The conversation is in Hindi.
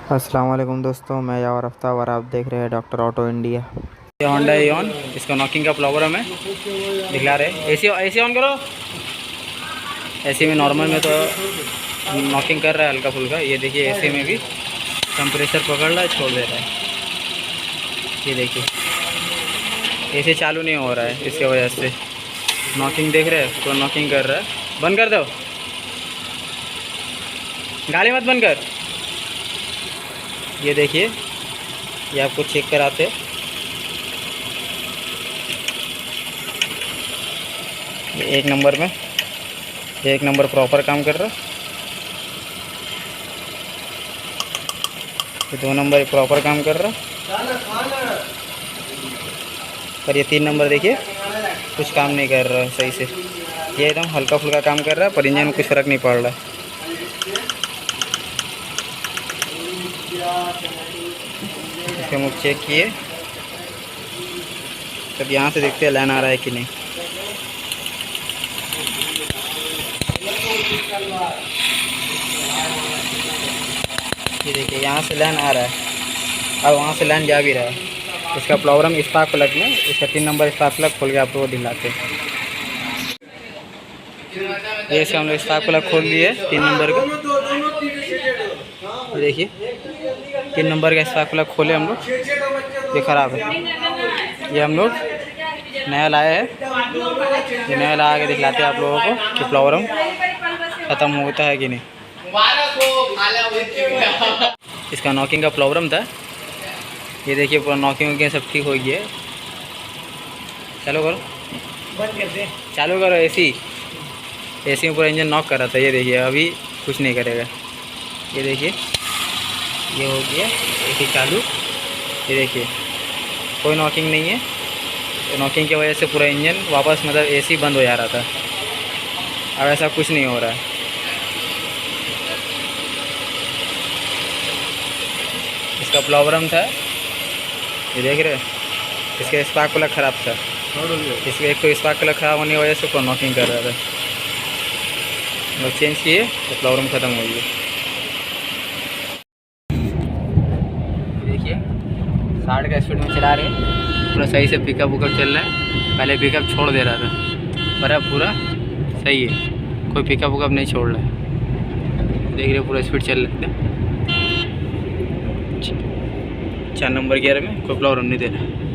अस्सलाम वालेकुम दोस्तों, मैं यावर आफ्ताब और आप देख रहे हैं डॉक्टर ऑटो इंडिया। ये होंडा इओन, इसका नॉकिंग का प्रॉब्लम है, दिखला रहे। एसी एसी ऑन करो। एसी में नॉर्मल में तो नॉकिंग कर रहा है हल्का फुल्का। ये देखिए एसी में भी कंप्रेसर पकड़ रहा है, छोड़ दे रहा है। ये देखिए एसी चालू नहीं हो रहा है, इसके वजह से नॉकिंग देख रहे हैं, तो नॉकिंग कर रहा है। बंद कर दो, गाड़ी मत बंद कर। ये देखिए, ये आपको चेक कराते। एक नंबर में, एक नंबर प्रॉपर काम कर रहा। ये 2 नंबर प्रॉपर काम कर रहा, पर ये 3 नंबर देखिए कुछ काम नहीं कर रहा है सही से। ये एकदम हल्का फुल्का काम कर रहा है, पर इंजन में कुछ फ़र्क नहीं पड़ रहा है। इसके मुझ चेक किए, तब यहाँ से देखते हैं लाइन आ रहा है कि नहीं। ये देखिए यहाँ से लाइन आ रहा है और वहाँ से लाइन जा भी रहा है। इसका प्रॉब्लम स्पार्क प्लग में, इसका 3 नंबर स्पार्क प्लग खोल के आप लोग दिलाते हैं। ये इसका हम लोग स्पार्क प्लग खोल दिए 3 नंबर का। ये देखिए 3 नंबर का स्पार्क प्लग खोले हम लोग, ये ख़राब है। ये हम लोग नया लाए हैं, ये नया ला के दिखलाते हैं आप लोगों को कि प्रॉब्लम ख़त्म होता है कि नहीं। इसका नॉकिंग का प्रॉब्लम था। ये देखिए पूरा नॉकिंग वॉकिंग सब ठीक हो गया है। चालू करो, बंद कर दे, चालू करो। एसी में पूरा इंजन नॉक कर रहा था। ये देखिए अभी कुछ नहीं करेगा। ये देखिए ये हो गया एसी चालू। ये देखिए कोई नॉकिंग नहीं है। तो नॉकिंग की वजह से पूरा इंजन वापस मतलब एसी बंद हो जा रहा था। अब ऐसा कुछ नहीं हो रहा है। इसका प्रॉब्लम था, ये देख रहे हैं, इसका स्पार्क प्लग ख़राब था। इसके एक तो स्पार्क प्लग ख़राब होने की वजह से पूरा नॉकिंग कर रहा था। लोग चेंज किए तो प्रॉब्लम ख़त्म हो गई। देखिए 60 का स्पीड में चला रहे, पूरा सही से पिकअप वुकअप चल रहा है। पहले पिकअप छोड़ दे रहा था, पर अब पूरा सही है, कोई पिकअप वुकअप नहीं छोड़ रहा है। देख रहे पूरा स्पीड चल रहा है। 4 नंबर गियर में कोई प्रॉब्लम नहीं दे रहा है।